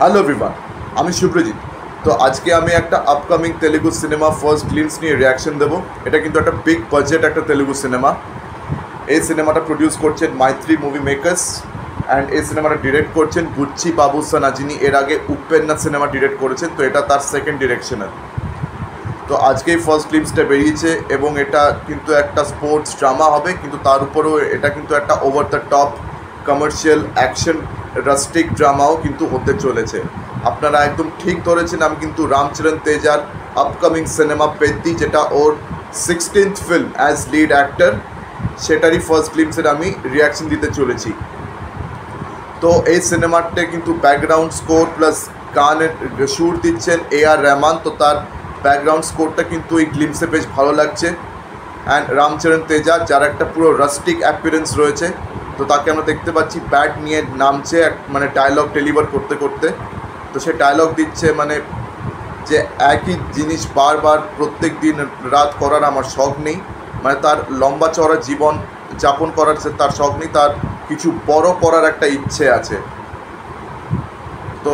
Hello everyone, আমি শুভ্রজিৎ। তো আজকে আমি একটা upcoming Telugu cinema first glimpse নিয়ে রিয়াকশন দেবো। এটা কিন্তু একটা বিগ বাজেট একটা তেলুগু সিনেমা। এই সিনেমাটা প্রডিউস করছেন মাইত্রী মুভি মেকার্স অ্যান্ড এই সিনেমাটা ডিরেক্ট করছেন বুচ্চি বাবুসানা, যিনি এর আগে উপেন্না সিনেমা ডিরেক্ট করেছেন। তো এটা তার সেকেন্ড ডিরেকশনের। তো আজকেই ফার্স্ট গ্লিমসটা বেরিয়েছে এবং এটা কিন্তু একটা স্পোর্টস ড্রামা হবে, কিন্তু তার উপরেও এটা কিন্তু একটা over the top commercial action rustic ড্রামাও কিন্তু হতে চলেছে। আপনারা একদম ঠিক ধরেছেন, আমি কিন্তু রামচরণ তেজার আপকামিং সিনেমা পেদ্দি, যেটা ওর 16th film as lead actor, সেটারই ফার্স্ট গ্লিমসের আমি রিয়াকশন দিতে চলেছি। তো এই সিনেমাতে কিন্তু ব্যাকগ্রাউন্ড স্কোর প্লাস গানের সুর দিচ্ছেন A.R. রহমান। তো তার ব্যাকগ্রাউন্ড স্কোরটা কিন্তু এই গ্লিমসে বেশ ভালো লাগছে। অ্যান্ড রামচরণ তেজা, যার একটা পুরো রাস্টিক অ্যাপিয়ারেন্স রয়েছে, তো তাকে আমরা দেখতে পাচ্ছি ব্যাট নিয়ে নামছে মানে ডায়লগ ডেলিভার করতে করতে। তো সে ডায়লগ দিচ্ছে মানে যে একই জিনিস বারবার প্রত্যেক দিন রাত করার আমার শখ নেই, মানে তার লম্বা চওড়া জীবন যাপন করার তার শখ নেই, তার কিছু বড় করার একটা ইচ্ছে আছে। তো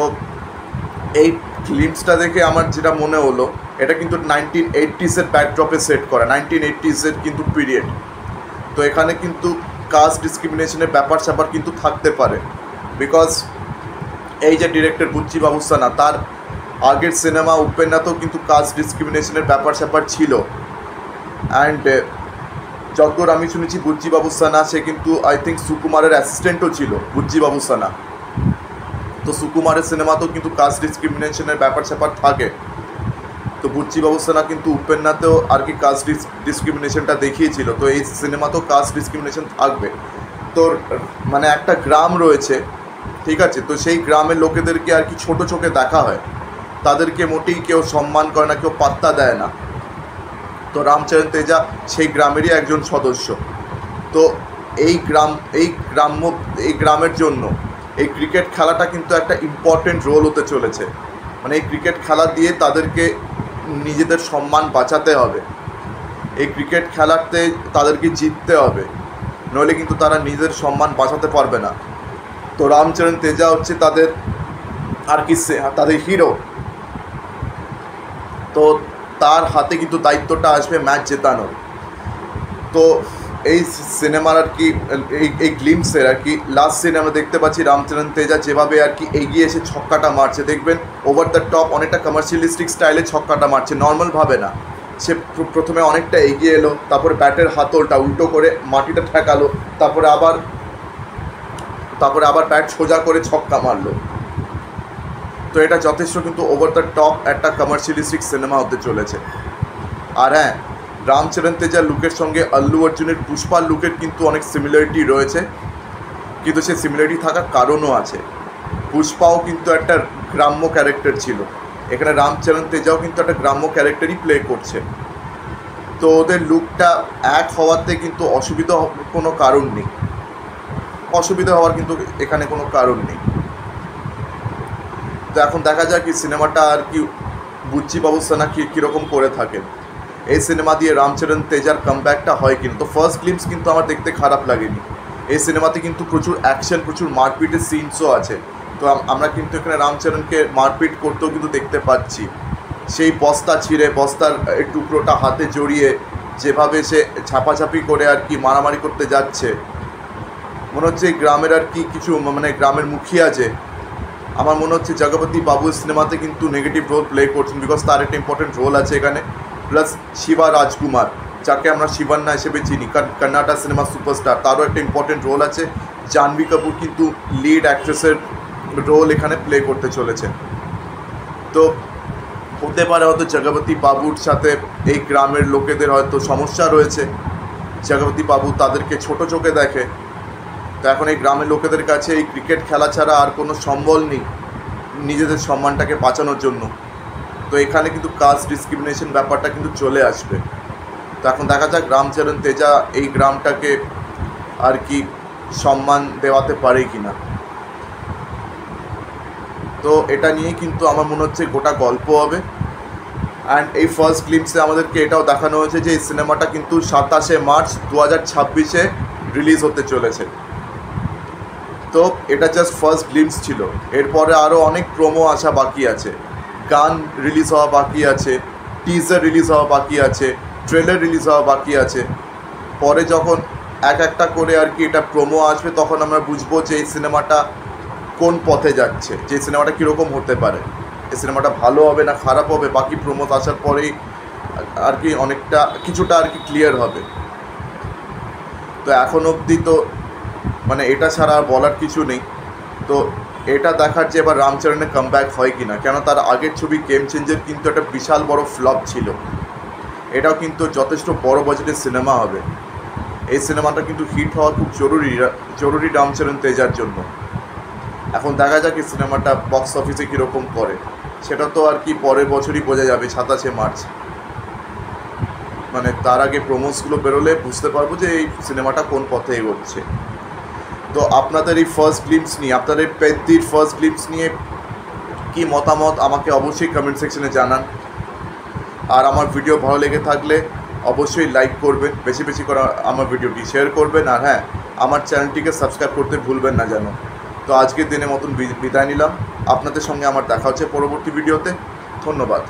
এই ফিল্মসটা দেখে আমার যেটা মনে হলো, এটা কিন্তু 1980s ব্যাকড্রপে সেট করা, 1980s কিন্তু পিরিয়ড। তো এখানে কিন্তু কাস্ট ডিসক্রিমিনেশনের ব্যাপার স্যাপার কিন্তু থাকতে পারে, বিকজ এই যে ডিরেক্টর বুচ্চি বাবুসানা, তার আগের সিনেমা উপেন্নাতেও কিন্তু কাস্ট ডিসক্রিমিনেশনের ব্যাপার স্যাপার ছিল। অ্যান্ড যতদূর আমি শুনেছি, বুচ্চি বাবুসানা সে কিন্তু আই থিঙ্ক সুকুমারের অ্যাসিস্ট্যান্টও ছিল বুচ্চি বাবুসানা। তো সুকুমারের সিনেমাতেও কিন্তু কাস্ট ডিসক্রিমিনেশনের ব্যাপার স্যাপার থাকে। তো বুচ্চি বাবুসানা কিন্তু উপেন্নাতেও আর কি কাস্ট ডিসক্রিমিনেশনটা দেখিয়েছিল। তো এই সিনেমাতেও কাস্ট ডিসক্রিমিনেশন থাকবে। তো মানে একটা গ্রাম রয়েছে, ঠিক আছে, তো সেই গ্রামের লোকেদেরকে আর কি ছোটো চোখে দেখা হয়, তাদেরকে মোটেই কেউ সম্মান করে না, কেউ পাত্তা দেয় না। তো রামচরণ তেজা সেই গ্রামেরই একজন সদস্য। তো এই গ্রামের জন্য এই ক্রিকেট খেলাটা কিন্তু একটা ইম্পর্টেন্ট রোল হতে চলেছে। মানে এই ক্রিকেট খেলা দিয়ে তাদেরকে নিজেদের সম্মান বাঁচাতে হবে, এই ক্রিকেট খেলাতে তাদেরকে জিততে হবে, নইলে কিন্তু তারা নিজেদের সম্মান বাঁচাতে পারবে না। তো রামচরণ তেজা হচ্ছে তাদের আর কি তাদের হিরো। তো তার হাতে কিন্তু দায়িত্বটা আসবে ম্যাচ জেতানোর। তো এই সিনেমার আর কি এই গ্লিমসের আর কি লাস্ট সিনে আমরা দেখতে পাচ্ছি রামচরণ তেজা যেভাবে আর কি এগিয়ে এসে ছক্কাটা মারছে, দেখবেন ওভার দ্য টপ অনেকটা কমার্শিয়ালিস্টিক স্টাইলে ছক্কাটা মারছে, নর্মালভাবে না। সে প্রথমে অনেকটা এগিয়ে এলো, তারপরে ব্যাটের হাতলটা উল্টো করে মাটিটা ঠেকালো, তারপরে আবার ব্যাট সোজা করে ছক্কা মারলো। তো এটা যথেষ্ট কিন্তু ওভার দ্য টপ একটা কমার্শিয়ালিস্টিক সিনেমা হতে চলেছে। আর হ্যাঁ, রামচরণ তেজার লুকের সঙ্গে আল্লু অর্জুনের পুষ্পার লুকের কিন্তু অনেক সিমিলারিটি রয়েছে, কিন্তু সে সিমিলারিটি থাকার কারণও আছে। পুষ্পাও কিন্তু একটা গ্রাম্য ক্যারেক্টার ছিল, এখানে রামচরণ তেজাও কিন্তু একটা গ্রাম্য ক্যারেক্টারই প্লে করছে। তো ওদের লুকটা এক হওয়াতে কিন্তু অসুবিধা কোনো কারণ নেই, অসুবিধা হওয়ার কিন্তু এখানে কোনো কারণ নেই। তো এখন দেখা যায় কি সিনেমাটা আর কি বুচ্চি বাবুসানা কীরকম করে থাকেন, এই সিনেমা দিয়ে রামচরণ তেজার কামব্যাকটা হয় কিনা। তো ফার্স্ট গ্লিমস কিন্তু আমার দেখতে খারাপ লাগেনি। এই সিনেমাতে কিন্তু প্রচুর অ্যাকশন, প্রচুর মারপিটের সিনসও আছে। তো আমরা কিন্তু এখানে রামচরণকে মারপিট করতেও কিন্তু দেখতে পাচ্ছি, সেই বস্তা ছিঁড়ে বস্তার টুকরোটা হাতে জড়িয়ে যেভাবে সে ঝাপাঝাপি করে আর কি মারামারি করতে যাচ্ছে, মনে হচ্ছে গ্রামের আর কি কিছু মানে গ্রামের মুখিয়া যে, আমার মনে হচ্ছে জগপতি বাবু সিনেমাতে কিন্তু নেগেটিভ রোল প্লে করছেন, বিকজ তার একটা ইম্পর্টেন্ট রোল আছে এখানে। প্লাস শিবা রাজকুমার, যাকে আমরা শিবান্না হিসেবে চিনি, কর্ণাটক সিনেমা সুপারস্টার, তারও একটা ইম্পর্টেন্ট রোল আছে। জাহ্নবী কাপুর কিন্তু লিড অ্যাক্ট্রেসের রোল এখানে প্লে করতে চলেছে। তো হতে পারে হয়তো জগপতি বাবুর সাথে এই গ্রামের লোকেদের হয়তো সমস্যা রয়েছে, জগপতি বাবু তাদেরকে ছোট চোখে দেখে। তো এখন এই গ্রামের লোকেদের কাছে এই ক্রিকেট খেলা ছাড়া আর কোনো সম্বল নেই নিজেদের সম্মানটাকে বাঁচানোর জন্য। তো এখানে কিন্তু কাস্ট ডিসক্রিমিনেশন ব্যাপারটা কিন্তু চলে আসবে। তো এখন দেখা যাক রামচরণ তেজা এই গ্রামটাকে আর কি সম্মান দেওয়াতে পারে কি না। তো এটা নিয়ে কিন্তু আমার মনে হচ্ছে গোটা গল্প হবে। অ্যান্ড এই ফার্স্ট গ্লিমসে আমাদেরকে এটাও দেখানো হয়েছে যে এই সিনেমাটা কিন্তু 27শে মার্চ 2026 রিলিজ হতে চলেছে। তো এটা জাস্ট ফার্স্ট গ্লিমস ছিল, এরপরে আরও অনেক প্রোমো আসা বাকি আছে, গান রিলিজ হওয়া বাকি আছে, টিজার রিলিজ হওয়া বাকি আছে, ট্রেলার রিলিজ হওয়া বাকি আছে। পরে যখন এক একটা করে আর কি এটা প্রোমো আসবে তখন আমরা বুঝবো যে এই সিনেমাটা কোন পথে যাচ্ছে, যে সিনেমাটা কীরকম হতে পারে, এই সিনেমাটা ভালো হবে না খারাপ হবে, বাকি প্রোমো আসার পরেই আর কি অনেকটা কিছুটা আর কি ক্লিয়ার হবে। তো এখন অবধি তো মানে এটা ছাড়া আর বলার কিছু নেই। তো এটা দেখার যে এবার রামচরণের কামব্যাক হয় কি না, কেন তার আগের ছবি গেম চেঞ্জার কিন্তু একটা বিশাল বড় ফ্লপ ছিল, এটাও কিন্তু যথেষ্ট বড় বাজেটের সিনেমা হবে। এই সিনেমাটা কিন্তু হিট হওয়া খুব জরুরি রামচরণ তেজার জন্য। এখন দেখা যাক এই সিনেমাটা বক্স অফিসে কীরকম করে, সেটা তো আর কি পরের বছরই বোঝা যাবে, 27শে মার্চ। মানে তার আগে প্রোমোসগুলো বেরোলে বুঝতে পারবো যে এই সিনেমাটা কোন পথে এগোচ্ছে। তো আপনাদের এই ফার্স্ট গ্লিমস নিয়ে, আপনাদের পেদ্দির ফার্স্ট গ্লিমস নিয়ে কি মতামত আমাকে অবশ্যই কমেন্ট সেকশনে জানান। আর আমার ভিডিও ভালো লেগে থাকলে অবশ্যই লাইক করবেন, বেশি বেশি করে আমার ভিডিওটি শেয়ার করবেন, আর হ্যাঁ আমার চ্যানেলটিকে সাবস্ক্রাইব করতে ভুলবেন না যেন। তো আজকের দিনের মতন বিদায় নিলাম, আপনাদের সঙ্গে আমার দেখা হচ্ছে পরবর্তী ভিডিওতে। ধন্যবাদ।